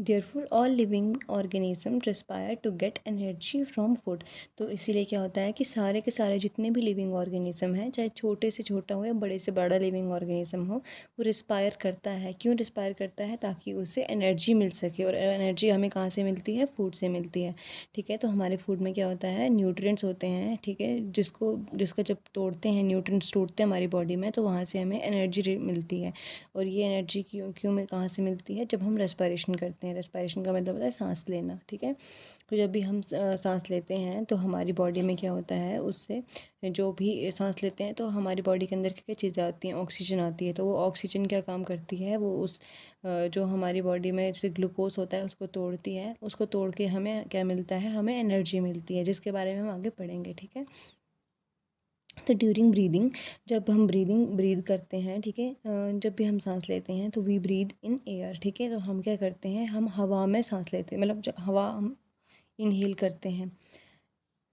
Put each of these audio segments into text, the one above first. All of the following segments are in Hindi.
Therefore all living organism respire to get energy from food. तो इसीलिए क्या होता है कि सारे के सारे जितने भी लिविंग ऑर्गेनिज्म हैं, चाहे छोटे से छोटा हो या बड़े से बड़ा लिविंग ऑर्गेनिज्म हो, वो रिस्पायर करता है। क्यों रिस्पायर करता है? ताकि उसे एनर्जी मिल सके। और एनर्जी हमें कहाँ से मिलती है? फूड से मिलती है। ठीक है, तो हमारे फूड में क्या होता है? न्यूट्रिएंट्स होते हैं। ठीक है, जिसका जब तोड़ते हैं, न्यूट्रिएंट्स टूटते हैं हमारी बॉडी में, तो वहाँ से हमें एनर्जी मिलती है। और ये एनर्जी क्यों क्यों में कहाँ से मिलती है? जब हम रेस्पिरेशन करते हैं। रेस्पिरेशन का मतलब होता है सांस लेना। ठीक है, तो जब भी हम सांस लेते हैं तो हमारी बॉडी में क्या होता है? उससे जो भी सांस लेते हैं तो हमारी बॉडी के अंदर क्या क्या चीज़ें आती हैं? ऑक्सीजन आती है। तो वो ऑक्सीजन क्या काम करती है? वो उस जो हमारी बॉडी में जैसे ग्लूकोज होता है उसको तोड़ती है। उसको तोड़ के हमें क्या मिलता है? हमें एनर्जी मिलती है, जिसके बारे में हम आगे पढ़ेंगे। ठीक है, तो ड्यूरिंग ब्रीदिंग, जब हम ब्रीद करते हैं, ठीक है, जब भी हम सांस लेते हैं तो वी ब्रीद इन एयर। ठीक है, तो हम क्या करते हैं? हम हवा में सांस लेते हैं, मतलब जो हवा हम इनहेल करते हैं।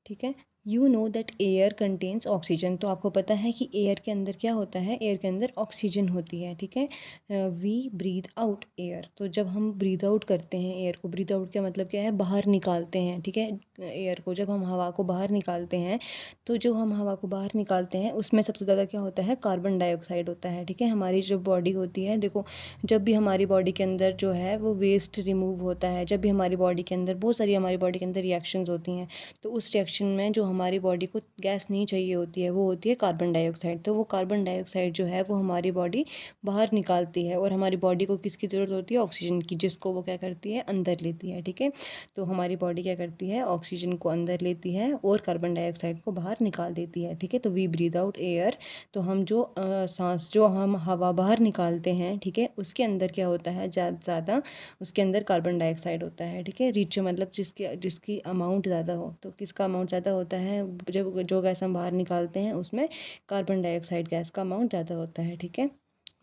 ठीक है, you know that air contains oxygen. तो आपको पता है कि एयर के अंदर क्या होता है? एयर के अंदर ऑक्सीजन होती है। ठीक है, वी ब्रीद आउट एयर। तो जब हम ब्रीद आउट करते हैं एयर को, ब्रीद आउट का मतलब क्या है? बाहर निकालते हैं। ठीक है, एयर को जब हम हवा को बाहर निकालते हैं, तो जो हम हवा को बाहर निकालते हैं उसमें सबसे ज़्यादा क्या होता है? कार्बन डाइऑक्साइड होता है। ठीक है, हमारी जो बॉडी होती है, देखो, जब भी हमारी बॉडी के अंदर जो है वो वेस्ट रिमूव होता है, जब भी हमारी बॉडी के अंदर बहुत सारी हमारी बॉडी के अंदर रिएक्शंस होती हैं, तो उस रिएक्शन में जो हमारी बॉडी को गैस नहीं चाहिए होती है वो होती है कार्बन डाइऑक्साइड। तो वो कार्बन डाइऑक्साइड जो है वो हमारी बॉडी बाहर निकालती है। और हमारी बॉडी को किसकी ज़रूरत होती है? ऑक्सीजन की, जिसको वो क्या करती है? अंदर लेती है। ठीक है, तो हमारी बॉडी क्या करती है? ऑक्सीजन को अंदर लेती है और कार्बन डाइऑक्साइड को बाहर निकाल देती है। ठीक है, तो वी ब्रीद आउट एयर। तो हम जो सांस, जो हम हवा बाहर निकालते हैं, ठीक है, उसके अंदर क्या होता है? ज़्यादा उसके अंदर कार्बन डाइऑक्साइड होता है। ठीक है, रिच मतलब जिसकी जिसकी अमाउंट ज़्यादा हो। तो किसका अमाउंट ज़्यादा होता है? जब जो गैस हम बाहर निकालते हैं उसमें कार्बन डाइऑक्साइड गैस का अमाउंट ज़्यादा होता है। ठीक है,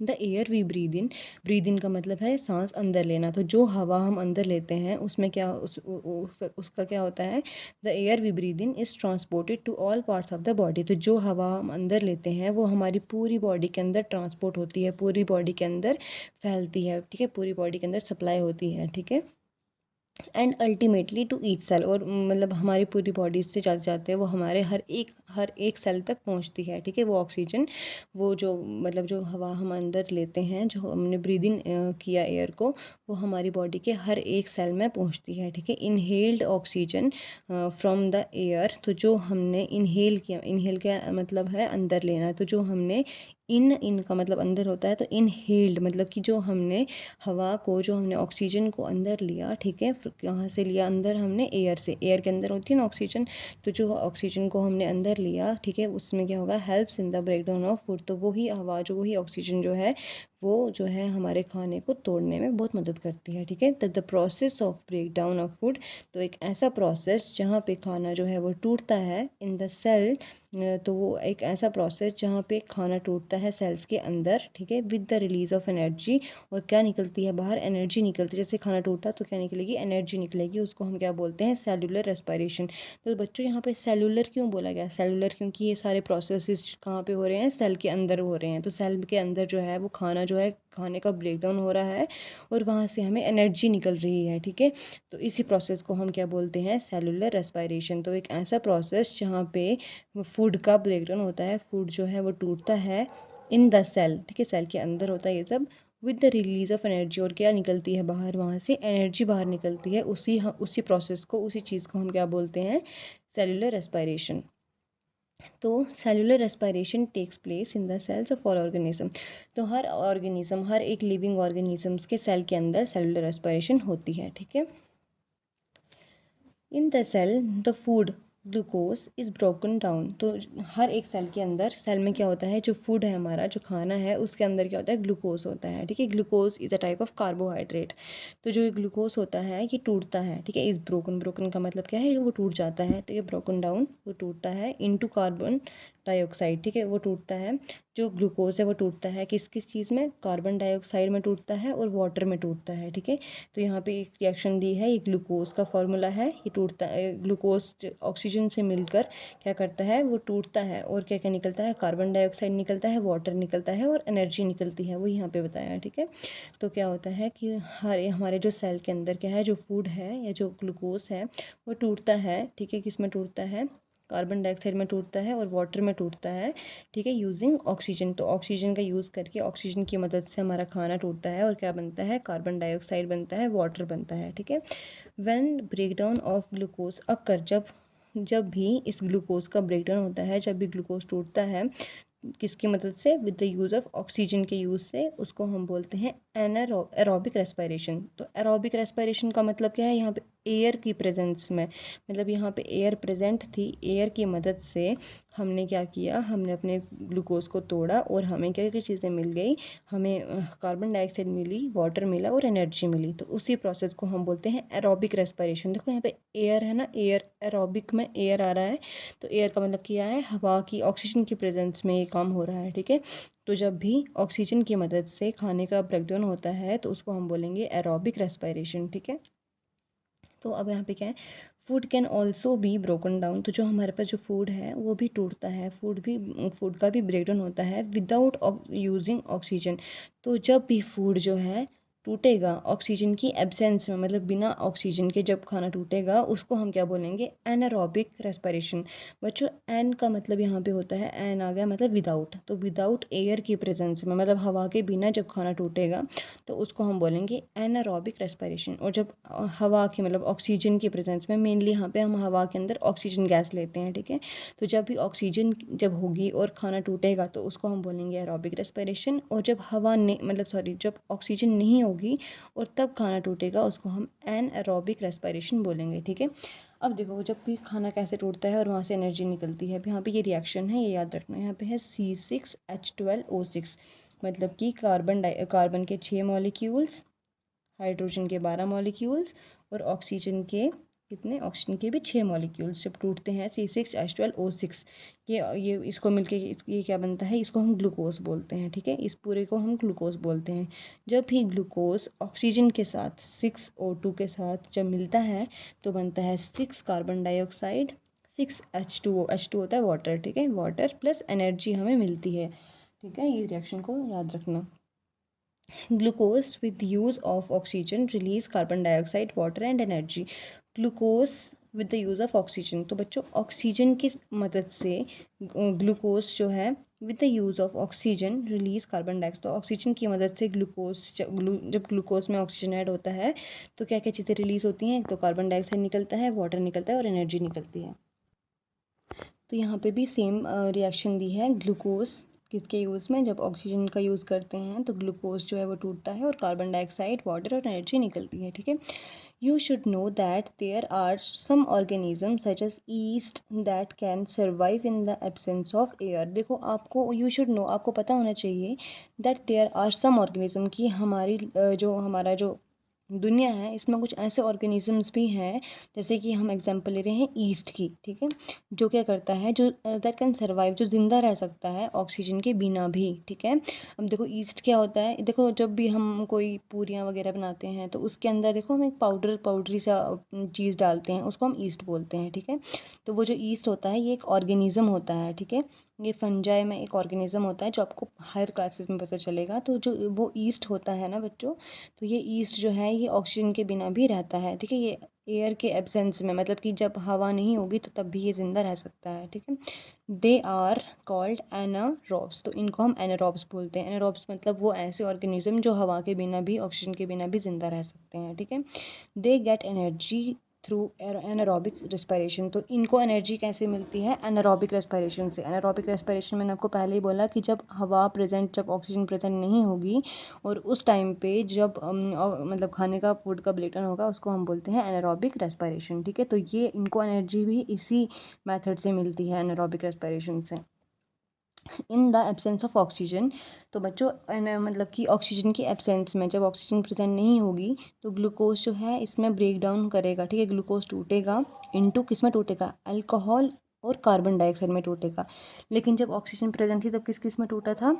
the air we breathe in का मतलब है सांस अंदर लेना। तो जो हवा हम अंदर लेते हैं उसमें क्या उसका क्या होता है? The air we breathe in is transported to all parts of the body. तो जो हवा हम अंदर लेते हैं वो हमारी पूरी बॉडी के अंदर ट्रांसपोर्ट होती है, पूरी बॉडी के अंदर फैलती है। ठीक है, पूरी बॉडी के अंदर सप्लाई होती है। ठीक है, and ultimately to each cell. और मतलब हमारी पूरी बॉडी से जाते जाते वो हमारे हर एक सेल तक पहुंचती है। ठीक है, वो ऑक्सीजन, वो जो मतलब जो हवा हम अंदर लेते हैं, जो हमने ब्रीद इन किया एयर को, वो हमारी बॉडी के हर एक सेल में पहुंचती है। ठीक है, inhaled oxygen from the air. तो जो हमने इनहेल किया, इनहेल का मतलब है अंदर लेना। तो जो हमने इन का मतलब अंदर होता है, तो इनहेल्ड मतलब कि जो हमने हवा को, जो हमने ऑक्सीजन को अंदर लिया। ठीक है, फिर कहाँ से लिया अंदर? हमने एयर से। एयर के अंदर होती है ना ऑक्सीजन, तो जो ऑक्सीजन को हमने अंदर लिया, ठीक है, उसमें क्या होगा? Helps in the breakdown of food. तो वही हवा, जो वही ऑक्सीजन जो है वो जो है हमारे खाने को तोड़ने में बहुत मदद करती है। ठीक है, the process of break down of food. तो एक ऐसा प्रोसेस जहाँ पे खाना जो है वो टूटता है इन द सेल। तो वो एक ऐसा प्रोसेस जहाँ पे खाना टूटता है सेल्स के अंदर। ठीक है, with the release of energy. और क्या निकलती है बाहर? एनर्जी निकलती है। जैसे खाना टूटा तो क्या निकलेगी? एनर्जी निकलेगी। उसको हम क्या बोलते हैं? Cellular respiration. तो बच्चों यहाँ पे सेलुलर क्यों बोला गया? सेलुलर क्योंकि ये सारे प्रोसेसेस कहाँ पे हो रहे हैं? सेल के अंदर हो रहे हैं। तो सेल के अंदर जो है वो खाना जो है, खाने का ब्रेकडाउन हो रहा है और वहाँ से हमें एनर्जी निकल रही है। ठीक है, तो इसी प्रोसेस को हम क्या बोलते हैं? Cellular respiration. तो एक ऐसा प्रोसेस जहाँ पे फूड का ब्रेकडाउन होता है, फूड जो है वो टूटता है इन द सेल। ठीक है, सेल के अंदर होता है ये सब, with the release of energy. और क्या निकलती है बाहर? वहाँ से एनर्जी बाहर निकलती है। उसी प्रोसेस को, उसी चीज़ को हम क्या बोलते हैं? Cellular respiration. तो cellular respiration takes place in the cells of all organism. तो हर ऑर्गेनिज्म, हर एक लिविंग ऑर्गेनिजम्स के सेल के अंदर सेलुलर रेस्पिरेशन होती है। ठीक है, in the cell the food glucose is broken down. तो हर एक सेल के अंदर, सेल में क्या होता है? जो फूड है हमारा, जो खाना है, उसके अंदर क्या होता है? ग्लूकोज होता है। ठीक है, glucose is a type of carbohydrate. तो जो ये ग्लूकोज होता है ये टूटता है। ठीक है, इज़ ब्रोकन, ब्रोकन का मतलब क्या है? वो टूट जाता है। तो ये ब्रोकन डाउन, वो टूटता है इनटू कार्बन डाइऑक्साइड, ठीक है, वो टूटता है। जो ग्लूकोज है वो टूटता है किस किस चीज़ में, कार्बन डाइऑक्साइड में टूटता है और वाटर में टूटता है, ठीक है। तो यहाँ पे एक रिएक्शन दी है, ये ग्लूकोज का फॉर्मूला है, ये टूटता है, ग्लूकोज ऑक्सीजन से मिलकर क्या करता है, वो टूटता है और क्या क्या निकलता है, कार्बन डाइऑक्साइड निकलता है, वाटर निकलता है और एनर्जी निकलती है, वो यहाँ पे बताया है, ठीक है। तो क्या होता है कि हमारे जो सेल के अंदर क्या है, जो फूड है या जो ग्लूकोज है वो टूटता है, ठीक है, किस में टूटता है, कार्बन डाइऑक्साइड में टूटता है और वाटर में टूटता है, ठीक है, यूजिंग ऑक्सीजन। तो ऑक्सीजन का यूज़ करके, ऑक्सीजन की मदद से हमारा खाना टूटता है और क्या बनता है, कार्बन डाइऑक्साइड बनता है, वाटर बनता है, ठीक है। व्हेन ब्रेकडाउन ऑफ ग्लूकोज अकर, जब भी इस ग्लूकोज का ब्रेकडाउन होता है, जब भी ग्लूकोज टूटता है किसकी मदद से, with the use of oxygen के यूज़ से, उसको हम बोलते हैं एरोबिक रेस्पिरेशन। तो एरोबिक रेस्पिरेशन का मतलब क्या है, यहाँ पे एयर की प्रेजेंस में, मतलब यहाँ पे एयर प्रेजेंट थी, एयर की मदद से हमने क्या किया, हमने अपने ग्लूकोज को तोड़ा और हमें क्या क्या चीज़ें मिल गई, हमें कार्बन डाइऑक्साइड मिली, वाटर मिला और एनर्जी मिली। तो उसी प्रोसेस को हम बोलते हैं एरोबिक रेस्पिरेशन। देखो यहाँ पे एयर है ना, एयर, एरोबिक में एयर आ रहा है, तो एयर का मतलब क्या है, हवा की, ऑक्सीजन की प्रेजेंस में ये काम हो रहा है, ठीक है। तो जब भी ऑक्सीजन की मदद से खाने का ब्रेकडाउन होता है तो उसको हम बोलेंगे एरोबिक रेस्पिरेशन, ठीक है। तो अब यहाँ पे क्या है, food can also be broken down. तो जो हमारे पास जो फूड है वो भी टूटता है, फूड का भी ब्रेकडाउन होता है विदाउट यूजिंग ऑक्सीजन। तो जब भी फूड जो है टूटेगा ऑक्सीजन की एब्सेंस में, मतलब बिना ऑक्सीजन के जब खाना टूटेगा, उसको हम क्या बोलेंगे, एनारोबिक रेस्पिरेशन। बच्चों एन का मतलब यहाँ पे होता है, एन आ गया मतलब विदाउट, तो विदाउट एयर की प्रेजेंस में, मतलब हवा के बिना जब खाना टूटेगा तो उसको हम बोलेंगे एनारोबिक रेस्पिरेशन। और जब हवा की, मतलब ऑक्सीजन की प्रेजेंस में, मेनली यहाँ पे हम हवा के अंदर ऑक्सीजन गैस लेते हैं, ठीक है। तो जब भी ऑक्सीजन जब होगी और खाना टूटेगा तो उसको हम बोलेंगे एरोबिक रेस्पिरेशन। और जब हवा ने, मतलब सॉरी, जब ऑक्सीजन नहीं होगी और तब खाना टूटेगा उसको हम एनएरोबिक रेस्पिरेशन बोलेंगे, ठीक है। अब देखो जब भी खाना कैसे टूटता है और वहाँ से एनर्जी निकलती है, अब यहाँ पे ये रिएक्शन है, ये याद रखना। यहाँ पे है C6H12O6, मतलब कि कार्बन के 6 मॉलिक्यूल्स, हाइड्रोजन के 12 मॉलिक्यूल्स और ऑक्सीजन के कितने, ऑक्सीजन के भी 6 मॉलिक्यूल्स जब टूटते हैं C6H12O6, ये इसको मिलके ये क्या बनता है, इसको हम ग्लूकोज बोलते हैं, ठीक है। इस पूरे को हम ग्लूकोज बोलते हैं। जब भी ग्लूकोज ऑक्सीजन के साथ 6O2 के साथ जब मिलता है तो बनता है 6 कार्बन डाइऑक्साइड, 6H2O, H2 होता है वाटर, ठीक है, वाटर प्लस एनर्जी हमें मिलती है, ठीक है। ये रिएक्शन को याद रखना। Glucose with use of oxygen release carbon dioxide, water and energy. Glucose with the use of oxygen, तो बच्चों ऑक्सीजन की मदद से ग्लूकोज जो है with the use of oxygen release carbon dioxide, तो ऑक्सीजन की मदद से ग्लूकोज जब ग्लूकोज में ऑक्सीजन ऐड होता है तो क्या क्या चीज़ें रिलीज़ होती हैं, तो कार्बन डाइऑक्साइड निकलता है, वाटर निकलता है और एनर्जी निकलती है। तो यहाँ पे भी सेम रिएक्शन दी है, ग्लूकोज किसके यूज़ में, जब ऑक्सीजन का यूज़ करते हैं तो ग्लूकोज जो है वो टूटता है और कार्बन डाइऑक्साइड, वाटर और एनर्जी निकलती है, ठीक है। You should know that there are some organism such as yeast that can survive in the absence of air. देखो आपको, यू शुड नो, आपको पता होना चाहिए, that there are some organism, की हमारी जो हमारा जो दुनिया है इसमें कुछ ऐसे ऑर्गेनिजम्स भी हैं, जैसे कि हम एग्जांपल ले रहे हैं ईस्ट की, ठीक है, जो क्या करता है, जो दैट कैन सर्वाइव, जो ज़िंदा रह सकता है ऑक्सीजन के बिना भी, ठीक है। अब देखो ईस्ट क्या होता है, देखो जब भी हम कोई पूरियाँ वगैरह बनाते हैं तो उसके अंदर देखो हम एक पाउडरी सा चीज़ डालते हैं, उसको हम ईस्ट बोलते हैं, ठीक है। तो वो जो ईस्ट होता है ये एक ऑर्गेनिज़म होता है, ठीक है। ये फंजाई में एक ऑर्गेनिज़म होता है जो आपको हायर क्लासेस में पता चलेगा। तो जो वो ईस्ट होता है ना बच्चों, तो ये ईस्ट जो है ये ऑक्सीजन के बिना भी रहता है, ठीक है, ये एयर के एब्सेंस में, मतलब कि जब हवा नहीं होगी तो तब भी ये ज़िंदा रह सकता है, ठीक है। दे आर कॉल्ड एनारोब्स, तो इनको हम एनारोब्स बोलते हैं। एनारोब्स मतलब वो ऐसे ऑर्गेनिज्म जो हवा के बिना भी, ऑक्सीजन के बिना भी ज़िंदा रह सकते हैं, ठीक है। They get energy through anaerobic respiration, तो इनको एनर्जी कैसे मिलती है, एनारोबिक रेस्पिरेशन से। एनारोबिक रेस्पिरेशन मैंने आपको पहले ही बोला कि जब हवा प्रेजेंट, जब ऑक्सीजन प्रेजेंट नहीं होगी और उस टाइम पे जब मतलब खाने का, फूड का ब्रेकडाउन होगा, उसको हम बोलते हैं एनारोबिक रेस्पिरेशन, ठीक है। तो ये इनको एनर्जी भी इसी मेथड से मिलती है, एनारोबिक रेस्पिरेशन से। इन द एब्सेंस ऑफ ऑक्सीजन, तो बच्चों मतलब कि ऑक्सीजन की एब्सेंस में, जब ऑक्सीजन प्रेजेंट नहीं होगी तो ग्लूकोज जो है इसमें ब्रेक डाउन करेगा, ठीक है, ग्लूकोज टूटेगा इनटू, किस में टूटेगा, अल्कोहल और कार्बन डाइऑक्साइड में टूटेगा। लेकिन जब ऑक्सीजन प्रेजेंट थी तब किस किस में टूटा था,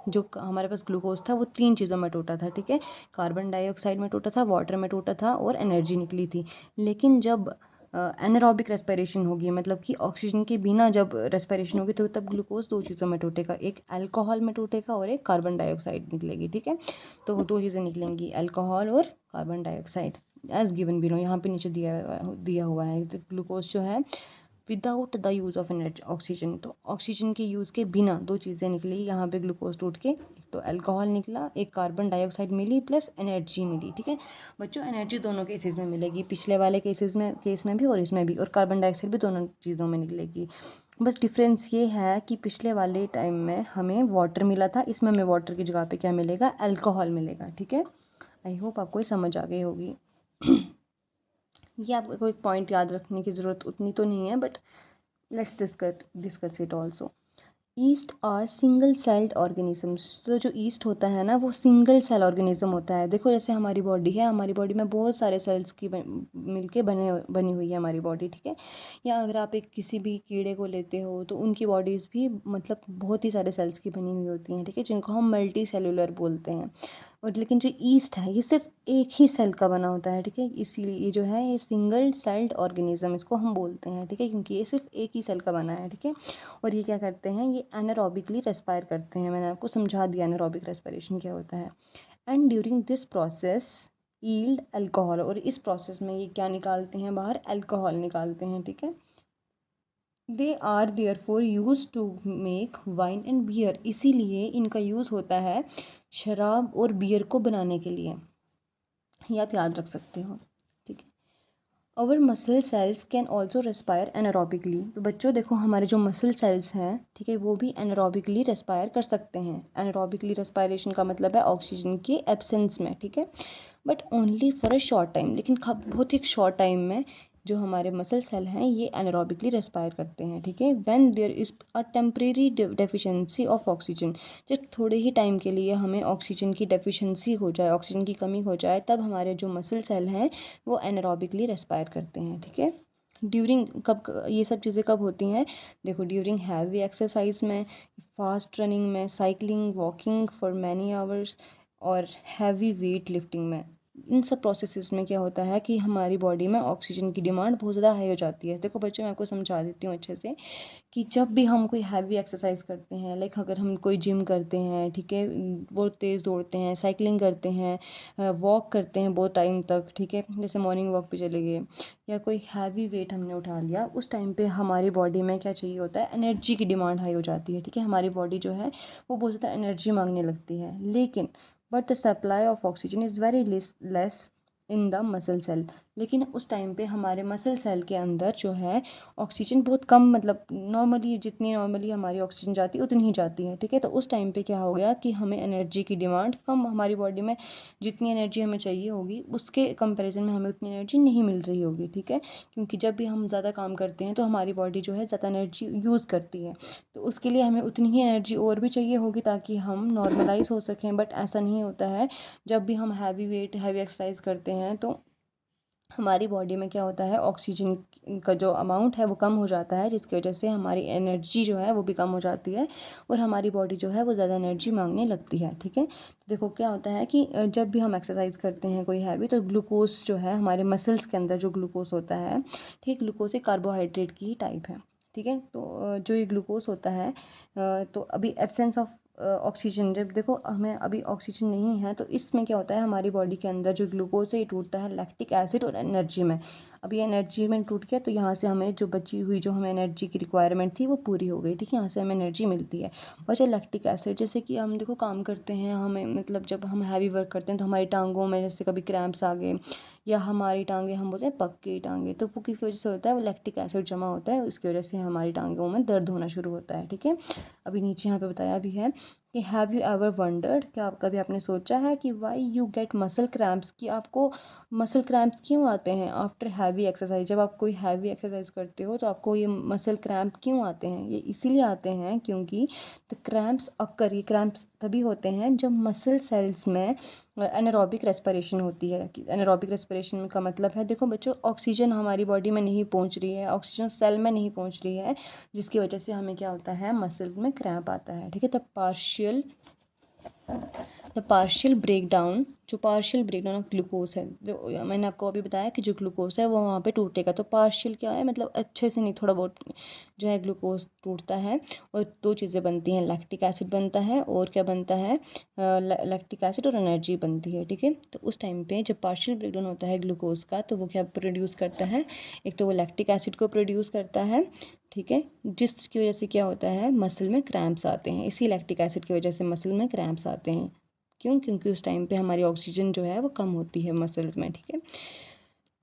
जो हमारे पास ग्लूकोज था वो 3 चीज़ों में टूटा था, ठीक है। कार्बन डाइऑक्साइड में टूटा था, वाटर में टूटा था और एनर्जी निकली थी। लेकिन जब एनारोबिक रेस्पिरेशन होगी, मतलब कि ऑक्सीजन के बिना जब रेस्पिरेशन होगी तो तब ग्लूकोज 2 चीज़ों में टूटेगा, एक अल्कोहल में टूटेगा और एक कार्बन डाइऑक्साइड निकलेगी, ठीक है। तो वो 2 चीज़ें निकलेंगी, अल्कोहल और carbon dioxide, as given below, यहाँ पे नीचे दिया हुआ है। तो ग्लूकोज जो है without the use of energy oxygen, तो ऑक्सीजन के यूज़ के बिना 2 चीज़ें निकली यहाँ पे ग्लूकोज टूट के, एक तो अल्कोहल निकला, एक कार्बन डाइऑक्साइड मिली प्लस एनर्जी मिली, ठीक है। बच्चों एनर्जी दोनों केसेस में मिलेगी, पिछले वाले केस में भी और इसमें भी, और कार्बन डाइऑक्साइड भी दोनों चीज़ों में निकलेगी। बस डिफरेंस ये है कि पिछले वाले टाइम में हमें वाटर मिला था, इसमें हमें वाटर की जगह पे क्या मिलेगा, अल्कोहल मिलेगा, ठीक है। आई होप आपको ये समझ आ गई होगी। ये आपको कोई पॉइंट याद रखने की ज़रूरत उतनी तो नहीं है, but let's discuss it also. Yeast are single celled organisms, तो जो ईस्ट होता है ना वो सिंगल सेल ऑर्गेनिज्म होता है। देखो जैसे हमारी बॉडी है, हमारी बॉडी में बहुत सारे सेल्स की मिलके बनी हुई है हमारी बॉडी, ठीक है। या अगर आप एक किसी भी कीड़े को लेते हो तो उनकी बॉडीज़ भी मतलब बहुत ही सारे सेल्स की बनी हुई होती हैं, ठीक है, जिनको हम मल्टी सेलुलर बोलते हैं। और लेकिन जो ईस्ट है ये सिर्फ एक ही सेल का बना होता है, ठीक है, इसीलिए ये जो है ये सिंगल सेल्ड ऑर्गेनिज्म इसको हम बोलते हैं, ठीक है, क्योंकि ये सिर्फ एक ही सेल का बना है, ठीक है। और ये क्या करते हैं, ये एनारोबिकली रेस्पायर करते हैं, मैंने आपको समझा दिया एनारोबिक रेस्पिरेशन क्या होता है। And during this process yield alcohol, और इस प्रोसेस में ये क्या निकालते हैं बाहर, अल्कोहल निकालते हैं, ठीक है। They are therefore use to make wine and beer, इसीलिए इनका यूज़ होता है शराब और बियर को बनाने के लिए, ये आप याद रख सकते हो, ठीक है। और muscle cells can also respire anaerobically, तो बच्चों देखो हमारे जो मसल सेल्स हैं, ठीक है, वो भी एनारोबिकली रेस्पायर कर सकते हैं। एनारोबिकली रेस्पायरेशन का मतलब है ऑक्सीजन की एब्सेंस में, ठीक है, but only for a short time, लेकिन बहुत ही शॉर्ट टाइम में जो हमारे मसल सेल हैं ये एनारोबिकली रेस्पायर करते हैं, ठीक है। When there is a temporary deficiency of oxygen, जब थोड़े ही टाइम के लिए हमें ऑक्सीजन की डेफिशिएंसी हो जाए, ऑक्सीजन की कमी हो जाए, तब हमारे जो मसल सेल हैं वो एनारोबिकली रेस्पायर करते हैं, ठीक है। ड्यूरिंग कब ये सब चीज़ें कब होती हैं, देखो ड्यूरिंग हैवी एक्सरसाइज में, फास्ट रनिंग में, cycling, walking for many hours और हैवी वेट लिफ्टिंग में, इन सब प्रोसेसेस में क्या होता है कि हमारी बॉडी में ऑक्सीजन की डिमांड बहुत ज़्यादा हाई हो जाती है। देखो बच्चों मैं आपको समझा देती हूँ अच्छे से, कि जब भी हम कोई हैवी एक्सरसाइज करते हैं, लाइक अगर हम कोई जिम करते हैं, ठीक है, बहुत तेज़ दौड़ते हैं, साइकिलिंग करते हैं, वॉक करते हैं बहुत टाइम तक, ठीक है, जैसे मॉर्निंग वॉक पे चले गए, या कोई हैवी वेट हमने उठा लिया, उस टाइम पे हमारी बॉडी में क्या चाहिए होता है, एनर्जी की डिमांड हाई हो जाती है, ठीक है। हमारी बॉडी जो है वो बहुत ज़्यादा एनर्जी मांगने लगती है, लेकिन but the supply of oxygen is very less in the muscle cell, लेकिन उस टाइम पे हमारे मसल सेल के अंदर जो है ऑक्सीजन बहुत कम, मतलब नॉर्मली जितनी नॉर्मली हमारी ऑक्सीजन जाती है उतनी ही जाती है, ठीक है। तो उस टाइम पे क्या हो गया कि हमें एनर्जी की डिमांड कम, हमारी बॉडी में जितनी एनर्जी हमें चाहिए होगी उसके कंपैरिजन में हमें उतनी एनर्जी नहीं मिल रही होगी, ठीक है, क्योंकि जब भी हम ज़्यादा काम करते हैं तो हमारी बॉडी जो है ज़्यादा एनर्जी यूज़ करती है, तो उसके लिए हमें उतनी ही एनर्जी और भी चाहिए होगी ताकि हम नॉर्मलाइज हो सकें, बट ऐसा नहीं होता है। जब भी हम हैवी एक्सरसाइज करते हैं तो हमारी बॉडी में क्या होता है, ऑक्सीजन का जो अमाउंट है वो कम हो जाता है, जिसकी वजह से हमारी एनर्जी जो है वो भी कम हो जाती है और हमारी बॉडी जो है वो ज़्यादा एनर्जी मांगने लगती है, ठीक है। तो देखो क्या होता है कि जब भी हम एक्सरसाइज करते हैं कोई हैवी, तो ग्लूकोज जो है हमारे मसल्स के अंदर जो ग्लूकोज होता है, ठीक, ग्लूकोज एक कार्बोहाइड्रेट की टाइप है, ठीक है। तो जो ये ग्लूकोज होता है, तो अभी एब्सेंस ऑफ ऑक्सीजन, जब देखो हमें अभी ऑक्सीजन नहीं है तो इसमें क्या होता है, हमारी बॉडी के अंदर जो ग्लूकोज है ये टूटता है लैक्टिक एसिड और एनर्जी में। अब ये एनर्जी में टूट गया तो यहाँ से हमें जो बची हुई जो हमें एनर्जी की रिक्वायरमेंट थी वो पूरी हो गई, ठीक है, यहाँ से हमें एनर्जी मिलती है। बचा लैक्टिक एसिड, जैसे कि हम देखो काम करते हैं, हमें मतलब जब हम हैवी वर्क करते हैं तो हमारी टांगों में जैसे कभी क्रैम्प्स आ गए, या हमारी टांगें हम बोलते हैं पक्की टांगें, तो वो किस वजह से होता है, वो लैक्टिक एसिड जमा होता है, उसकी वजह से हमारी टांगों में दर्द होना शुरू होता है, ठीक है। अभी नीचे यहाँ पे बताया भी है कि हैव यू एवर वंडर्ड, क्या आप कभी आपने सोचा है कि why you get muscle cramps, कि आपको मसल क्रैम्प्स क्यों आते हैं आफ्टर हैवी एक्सरसाइज, जब आप कोई हैवी एक्सरसाइज करते हो तो आपको ये मसल क्रैम्प क्यों आते हैं। ये इसीलिए आते हैं क्योंकि द क्रैम्प्स अक्कर, ये क्रैम्प्स तभी होते हैं जब मसल सेल्स में एनारोबिक रेस्पिरेशन होती है। एनारोबिक रेस्पिरेशन का मतलब है, देखो बच्चों, ऑक्सीजन हमारी बॉडी में नहीं पहुंच रही है, ऑक्सीजन सेल में नहीं पहुंच रही है, जिसकी वजह से हमें क्या होता है, मसल्स में क्रैम्प आता है। ठीक है, द पार्शियल ब्रेक डाउन, जो partial break down of glucose है, जो मैंने आपको अभी बताया कि जो ग्लूकोज है वो वहाँ पे टूटेगा। तो पार्शियल क्या है, मतलब अच्छे से नहीं, थोड़ा बहुत जो है ग्लूकोज टूटता है, और दो चीज़ें बनती हैं, लैक्टिक एसिड बनता है और क्या बनता है, लैक्टिक एसिड और एनर्जी बनती है। ठीक है, तो उस टाइम पे जब पार्शियल ब्रेक डाउन होता है ग्लूकोज का, तो वो क्या प्रोड्यूस करता है, एक तो वो लैक्टिक एसिड को प्रोड्यूस करता है। ठीक है, जिसकी वजह से क्या होता है, मसल में क्रैम्प्स आते हैं, इसी लैक्टिक एसिड की वजह से मसल में क्रैम्प्स आते हैं। क्यों, क्योंकि उस टाइम पे हमारी ऑक्सीजन जो है वो कम होती है मसल्स में। ठीक है,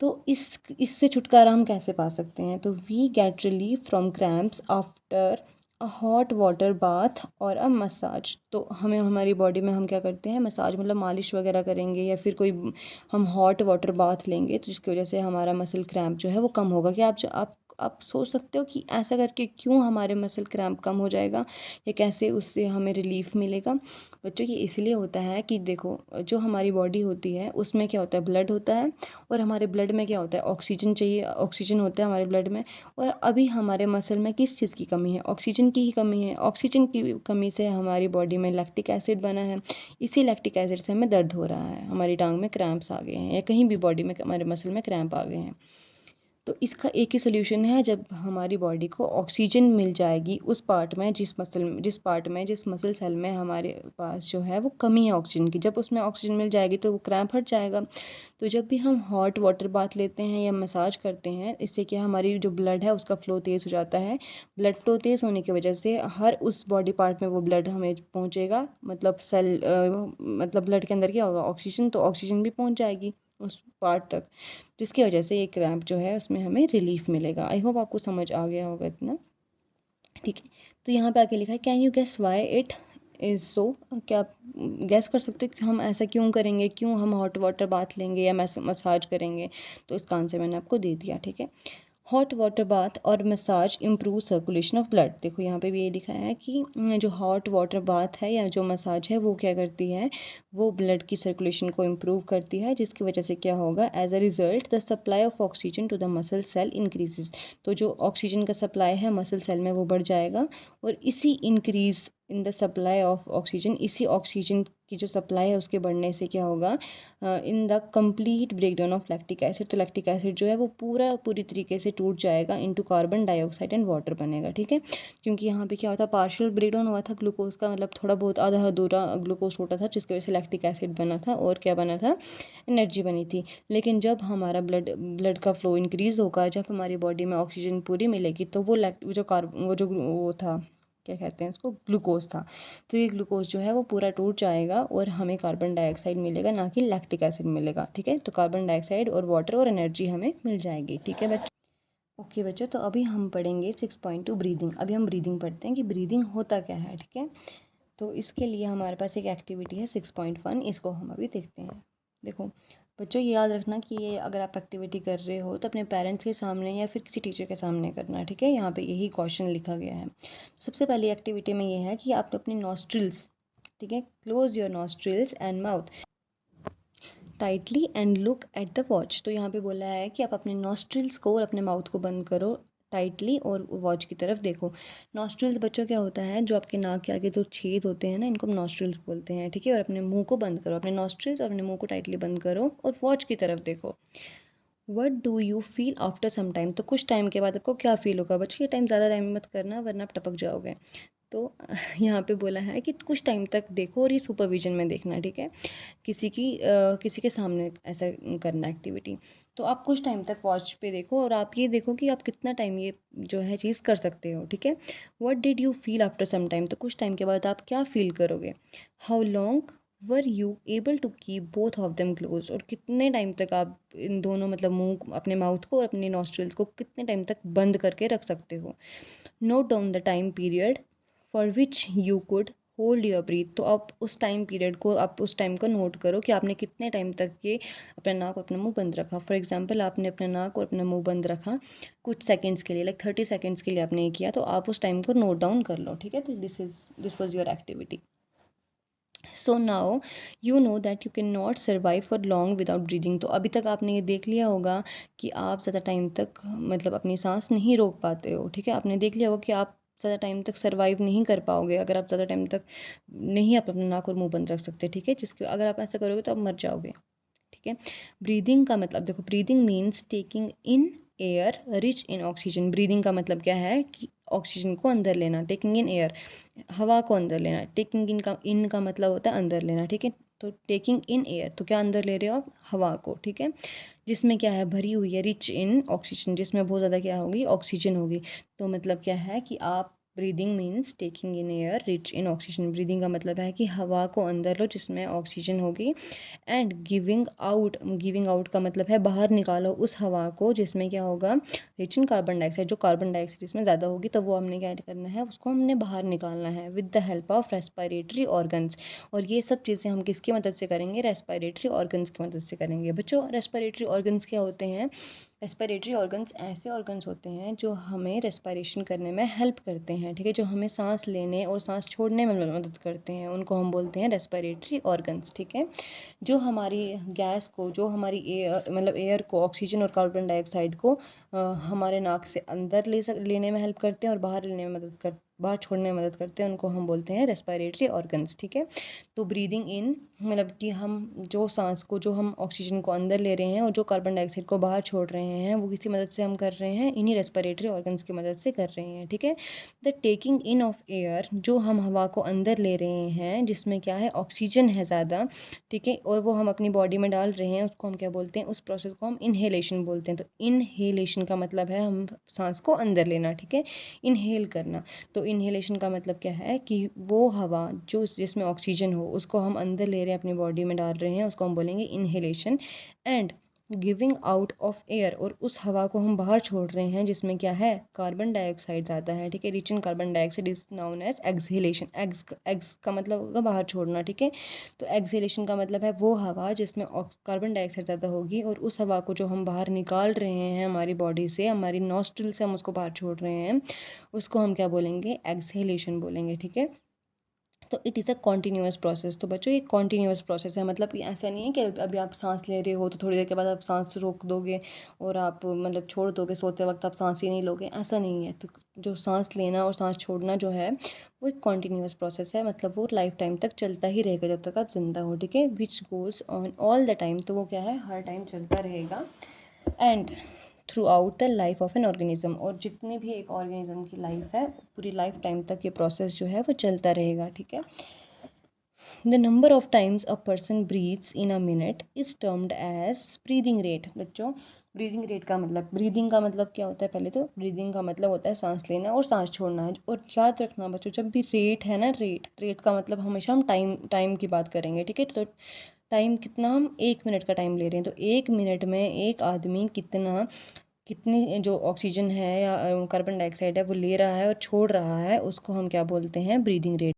तो इससे छुटकारा हम कैसे पा सकते हैं, तो we get relief from cramps after a hot water bath और अ मसाज। तो हमें हमारी बॉडी में हम क्या करते हैं, मसाज मतलब मालिश वगैरह करेंगे, या फिर कोई हम हॉट वाटर बाथ लेंगे, तो जिसकी वजह से हमारा मसल क्रैम्प जो है वो कम होगा। क्या आप सोच सकते हो कि ऐसा करके क्यों हमारे मसल क्रैम्प कम हो जाएगा, या कैसे उससे हमें रिलीफ मिलेगा। बच्चों, ये इसलिए होता है कि देखो, जो हमारी बॉडी होती है उसमें क्या होता है, ब्लड होता है, और हमारे ब्लड में क्या होता है, ऑक्सीजन चाहिए, ऑक्सीजन होता है हमारे ब्लड में। और अभी हमारे मसल में किस चीज़ की कमी है, ऑक्सीजन की ही कमी है। ऑक्सीजन की कमी से हमारी बॉडी में लैक्टिक एसिड बना है, इसी लैक्टिक एसिड से हमें दर्द हो रहा है, हमारी टांग में क्रैम्प्स आ गए हैं, या कहीं भी बॉडी में हमारे मसल में क्रैम्प आ गए हैं। तो इसका एक ही सोल्यूशन है, जब हमारी बॉडी को ऑक्सीजन मिल जाएगी उस पार्ट में, जिस मसल सेल में हमारे पास जो है वो कमी है ऑक्सीजन की, जब उसमें ऑक्सीजन मिल जाएगी तो वो क्रैम्प हट जाएगा। तो जब भी हम हॉट वाटर बाथ लेते हैं या मसाज करते हैं, इससे क्या हमारी जो ब्लड है उसका फ्लो तेज़ हो जाता है। ब्लड फ्लो तेज़ होने की वजह से हर उस बॉडी पार्ट में वो ब्लड हमें पहुँचेगा, मतलब मतलब ब्लड के अंदर क्या होगा, ऑक्सीजन, तो ऑक्सीजन भी पहुँच जाएगी उस पार्ट तक, जिसकी वजह से ये क्रैम्प जो है उसमें हमें रिलीफ मिलेगा। आई होप आपको समझ आ गया होगा इतना। ठीक है, तो यहाँ पे आके लिखा है, can you guess why it is so, क्या आप गैस कर सकते हो कि हम ऐसा क्यों करेंगे, क्यों हम हॉट वाटर बाथ लेंगे या मसाज करेंगे। तो इसका आंसर मैंने आपको दे दिया। ठीक है, हॉट वाटर बाथ और massage improve circulation of blood. देखो यहाँ पे भी ये लिखा है कि जो हॉट वाटर बाथ है या जो मसाज है वो क्या करती है, वो ब्लड की सर्कुलेशन को इम्प्रूव करती है, जिसकी वजह से क्या होगा, as a result the supply of oxygen to the muscle cell increases. तो जो ऑक्सीजन का सप्लाई है मसल सेल में वो बढ़ जाएगा, और इसी increase in the supply of oxygen, इसी ऑक्सीजन की जो सप्लाई है उसके बढ़ने से क्या होगा, in the complete breakdown of lactic acid. तो लैक्टिक एसिड जो है वो पूरी तरीके से टूट जाएगा, into carbon dioxide and water बनेगा। ठीक है, क्योंकि यहाँ पे क्या होता है, पार्शियल ब्रेकडाउन हुआ था ग्लूकोज का, मतलब थोड़ा बहुत आधा अधूरा ग्लूकोज टूटा था, जिसकी वजह से लैक्टिक एसिड बना था और क्या बना था, एनर्जी बनी थी। लेकिन जब हमारा ब्लड का फ्लो इंक्रीज़ होगा, जब हमारी बॉडी में ऑक्सीजन पूरी मिलेगी, तो वो था, क्या कहते हैं उसको, ग्लूकोज था। तो ये ग्लूकोज जो है वो पूरा टूट जाएगा और हमें कार्बन डाइऑक्साइड मिलेगा, ना कि लैक्टिक एसिड मिलेगा। ठीक है, तो कार्बन डाइऑक्साइड और वाटर और एनर्जी हमें मिल जाएगी। ठीक है बच्चों, ओके बच्चों, तो अभी हम पढ़ेंगे 6.2 ब्रीदिंग। अभी हम ब्रीदिंग पढ़ते हैं कि ब्रीदिंग होता क्या है। ठीक है, तो इसके लिए हमारे पास एक एक्टिविटी है 6.1, इसको हम अभी देखते हैं। देखो बच्चों, ये याद रखना कि ये अगर आप एक्टिविटी कर रहे हो तो अपने पेरेंट्स के सामने या फिर किसी टीचर के सामने करना। ठीक है, यहाँ पे यही क्वेश्चन लिखा गया है। सबसे पहली एक्टिविटी में ये है कि आप अपने नॉस्ट्रिल्स, ठीक है, close your nostrils and mouth tightly and look at the watch. तो यहाँ पे बोला है कि आप अपने नॉस्ट्रिल्स को और अपने माउथ को बंद करो टाइटली, और वॉच की तरफ देखो। नॉस्ट्रिल्स बच्चों क्या होता है, जो आपके नाक के आगे जो छेद होते हैं ना, इनको हम नॉस्ट्रिल्स बोलते हैं। ठीक है, और अपने मुंह को बंद करो, अपने नॉस्ट्रिल्स और अपने मुंह को टाइटली बंद करो और वॉच की तरफ देखो। What do you feel after some time, तो कुछ टाइम के बाद आपको क्या फील होगा। बच्चों, ये टाइम ज़्यादा टाइम मत करना वरना आप टपक जाओगे। तो यहाँ पे बोला है कि कुछ टाइम तक देखो, और ये सुपरविजन में देखना। ठीक है, किसी के सामने ऐसा करना एक्टिविटी। तो आप कुछ टाइम तक वॉच पे देखो, और आप ये देखो कि आप कितना टाइम ये जो है चीज़ कर सकते हो। ठीक है, what did you feel after some time, तो कुछ टाइम के बाद आप क्या फील करोगे। How long were you able to keep both of them close, और कितने टाइम तक आप इन दोनों, मतलब मुंह, अपने माउथ को और अपने नॉस्ट्रिल्स को कितने टाइम तक बंद करके रख सकते हो। Note down the time period for which you could hold your breathe. तो आप उस टाइम पीरियड को, आप उस टाइम को नोट करो कि आपने कितने टाइम तक ये अपना नाक और अपना मुंह बंद रखा। फॉर एग्जांपल आपने अपना नाक और अपना मुंह बंद रखा कुछ सेकंड्स के लिए, लाइक 30 सेकंड्स के लिए आपने ये किया, तो आप उस टाइम को नोट डाउन कर लो, ठीक है। तो this was your activity. So now you know that you can not survive for long without breathing. तो अभी तक आपने ये देख लिया होगा कि आप ज़्यादा टाइम तक मतलब अपनी सांस नहीं रोक पाते हो, ठीक है। आपने देख लिया होगा कि आप ज़्यादा टाइम तक सर्वाइव नहीं कर पाओगे अगर आप ज़्यादा टाइम तक नहीं आप अपना नाक और मुंह बंद रख सकते, ठीक है। जिसके अगर आप ऐसा करोगे तो आप मर जाओगे, ठीक है। ब्रीदिंग का मतलब देखो, breathing means taking in air rich in oxygen. Breathing का मतलब क्या है कि ऑक्सीजन को अंदर लेना, टेकिंग इन एयर हवा को अंदर लेना, टेकिंग इन का मतलब होता है अंदर लेना, ठीक है। तो टेकिंग इन एयर तो क्या अंदर ले रहे हो आप, हवा को, ठीक है। जिसमें क्या है, भरी हुई है, रिच इन ऑक्सीजन, जिसमें बहुत ज़्यादा क्या होगी, ऑक्सीजन होगी। तो मतलब क्या है कि आप breathing means taking in air rich in oxygen. Breathing का मतलब है कि हवा को अंदर लो जिसमें ऑक्सीजन होगी। एंड गिविंग आउट का मतलब है बाहर निकालो उस हवा को जिसमें क्या होगा, रिच इन कार्बन डाइऑक्साइड। जो कार्बन डाइऑक्साइड इसमें ज़्यादा होगी तो वो हमने क्या करना है, उसको हमने बाहर निकालना है with the help of respiratory organs. और ये सब चीज़ें हम किसकी मदद से करेंगे, रेस्पिरेटरी ऑर्गन्स की मदद से करेंगे। बच्चों रेस्पिरेटरी ऑर्गन्स क्या होते हैं, रेस्पिरेटरी ऑर्गन्स ऐसे ऑर्गन्स होते हैं जो हमें रेस्पिरेशन करने में हेल्प करते हैं, ठीक है। जो हमें सांस लेने और सांस छोड़ने में मदद करते हैं उनको हम बोलते हैं रेस्पिरेटरी ऑर्गन्स, ठीक है। जो हमारी गैस को, जो हमारी एयर मतलब एयर को, ऑक्सीजन और कार्बन डाइऑक्साइड को हमारे नाक से अंदर लेने में हेल्प करते हैं और बाहर लेने में बाहर छोड़ने में मदद करते हैं, उनको हम बोलते हैं रेस्पिरेटरी ऑर्गन्स, ठीक है। तो ब्रीदिंग इन मतलब कि हम जो सांस को, जो हम ऑक्सीजन को अंदर ले रहे हैं और जो कार्बन डाइऑक्साइड को बाहर छोड़ रहे हैं वो किसी मदद से हम कर रहे हैं, इन्हीं रेस्पिरेटरी ऑर्गन्स की मदद से कर रहे हैं, ठीक है। The taking in of air, जो हम हवा को अंदर ले रहे हैं जिसमें क्या है, ऑक्सीजन है ज़्यादा, ठीक है, और वो हम अपनी बॉडी में डाल रहे हैं, उसको हम क्या बोलते हैं, उस प्रोसेस को हम इनहेलेशन बोलते हैं। तो इनहेलेशन का मतलब है हम सांस को अंदर लेना, ठीक है, इनहेल करना। तो इनहेलेशन का मतलब क्या है कि वो हवा जो जिसमें ऑक्सीजन हो उसको हम अंदर ले रहे हैं, अपनी बॉडी में डाल रहे हैं, उसको हम बोलेंगे inhalation. And giving out of air, और उस हवा को हम बाहर छोड़ रहे हैं जिसमें क्या है, कार्बन डाइऑक्साइड ज़्यादा है, ठीक है। Rich in carbon dioxide is known as exhalation. Ex का मतलब होगा बाहर छोड़ना, ठीक है। तो एक्सहेलेशन का मतलब है वो हवा जिसमें कार्बन डाइऑक्साइड ज़्यादा होगी, और उस हवा को जो हम बाहर निकाल रहे हैं हमारी बॉडी से, हमारी नॉस्ट्रिल से हम उसको बाहर छोड़ रहे हैं, उसको हम क्या बोलेंगे, एक्सहेलेशन बोलेंगे, ठीक है। तो it is a continuous process. तो बच्चों ये कॉन्टीन्यूअस प्रोसेस है, मतलब कि ऐसा नहीं है कि अभी आप सांस ले रहे हो तो थोड़ी देर के बाद आप सांस रोक दोगे और आप मतलब छोड़ दोगे, सोते वक्त आप सांस ही नहीं लोगे, ऐसा नहीं है। तो जो सांस लेना और सांस छोड़ना जो है वो एक कॉन्टीन्यूअस प्रोसेस है, मतलब वो लाइफ टाइम तक चलता ही रहेगा जब तक आप जिंदा हो, ठीक है। विच goes on all the time, तो वो क्या है, हर टाइम चलता रहेगा। And through out the life of an organism, और जितनी भी एक ऑर्गेनिज्म की लाइफ है पूरी लाइफ टाइम तक ये प्रोसेस जो है वो चलता रहेगा, ठीक है। The number of times a person breathes in a minute is termed as breathing rate. बच्चों ब्रीदिंग रेट का मतलब, ब्रीदिंग का मतलब क्या होता है, पहले तो ब्रीदिंग का मतलब होता है सांस लेना और सांस छोड़ना है। और याद रखना बच्चों, जब भी रेट है ना, रेट का मतलब हमेशा हम टाइम की बात करेंगे, ठीक है। तो टाइम कितना, हम 1 मिनट का टाइम ले रहे हैं, तो 1 मिनट में एक आदमी कितनी जो ऑक्सीजन है या कार्बन डाइऑक्साइड है वो ले रहा है और छोड़ रहा है, उसको हम क्या बोलते हैं, ब्रीदिंग रेट।